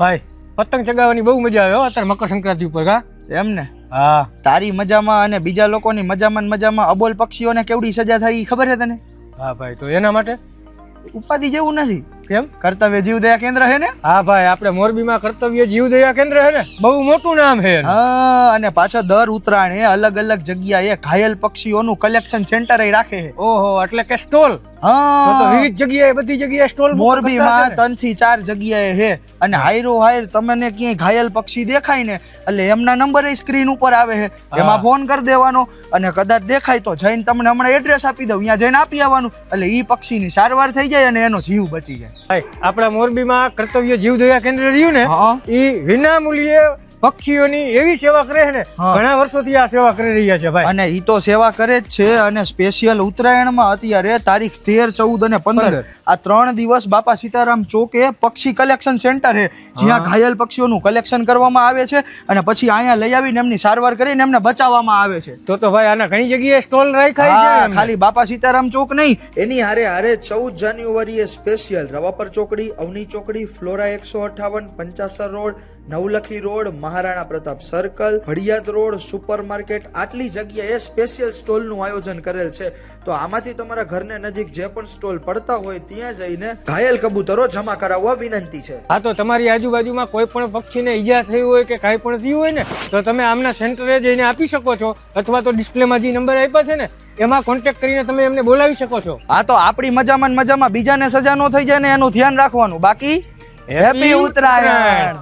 ભાઈ પતંગ ચગાવવાની બહુ મજા આવે હો અત્યારે મકર સંક્રાંતિ ઉપર કા એમ ને હા તારી મજામાં અને બીજા લોકોની મજામાં ને મજામાં અબોલ પક્ષીઓને કેવડી સજા થાય ઈ ખબર છે તને? હા ભાઈ તો એના માટે ઉપાધિ જેવું નથી. કેમ? કર્તવ્ય જીવદયા કેન્દ્ર છે ને? હા ભાઈ આપણે મોરબીમાં કર્તવ્ય જીવદયા કેન્દ્ર છે ને બહુ મોટું નામ છે એનું. હા, અને પાછો દર ઉત્તરાયણે અલગ અલગ જગ્યાએ ઘાયલ પક્ષીઓનું કલેક્શન સેન્ટર રાખે છે. ઓહો એટલે કે સ્ટોલ તો હા, વિવિધ જગ્યાએ બધી જગ્યાએ સ્ટોલ મોરબીમાં 3 થી 4 જગ્યાએ છે અને હાયરો હાયર તમને ક્યાંય ઘાયલ પક્ષી દેખાય ને એટલે એમના નંબર સ્ક્રીન ઉપર આવે છે, એમાં ફોન કરી દેવાનો અને કદાચ દેખાય તો જઈને તમને હમણાં એડ્રેસ આપી દઉં, ત્યાં જઈને આપી આવવાનું એટલે ઈ પક્ષીની સારવાર થઈ જાય અને એનો જીવ બચી જાય. ભાઈ આપણા મોરબીમાં કર્તવ્ય જીવદયા કેન્દ્ર રહ્યું ને હા, ઈ વિના મૂલ્યે પક્ષીઓની એવી સેવા કરે છે ને હા. ઘણા વર્ષોથી આ સેવા કરી રહ્યા છે ભાઈ. અને ઈ તો સેવા કરે જ છે અને સ્પેશિયલ ઉત્તરાયણમાં અત્યારે તારીખ 13, 14 અને 15 આ 3 દિવસ બાપા સીતારામ ચોકે પક્ષી કલેક્શન સેન્ટર છે જ્યાં ઘાયલ પક્ષીઓનું કલેક્શન કરવામાં આવે છે અને પછી અહીંયા લઈ આવીને એમની સારવાર કરીને એમને બચાવવામાં આવે છે. તો ભાઈ આના ઘણી જગ્યાએ સ્ટોલ રાખ્યા હા, છે એમને. ખાલી બાપા સીતારામ ચોક નહીં, એની હારે હારે 14 જાન્યુઆરીએ સ્પેશિયલ રવાપર ચોકડી, અવની ચોકડી, Flora 158, Panchasar road, Navlakhi road, Maharana Pratap circle, Bhadiyad road, super market આટલી જગ્યાએ સ્પેશિયલ સ્ટોલનું આયોજન કરેલ છે. તો આમાંથી તમારા ઘરને નજીક જે પણ સ્ટોલ પડતા હોય ત્યાં જઈને ઘાયલ કબૂતરો જમા કરાવવા વિનંતી છે. હા તો તમારી આજુબાજુમાં કોઈ પણ પક્ષીને ઈજા થઈ હોય કે કાંઈ પણ થયું હોય ને તો તમે આમના સેન્ટરે જઈને આપી શકો છો અથવા તો ડિસ્પ્લેમાં જે નંબર આપ્યા છે ને એમાં કોન્ટેક્ટ કરીને તમે એમને બોલાવી શકો છો. આ તો આપણી મજામાં ને મજામાં બીજાને સજા ન થઈ જાય ને એનું ધ્યાન રાખવાનું. બાકી હેપી ઉત્તરાયણ.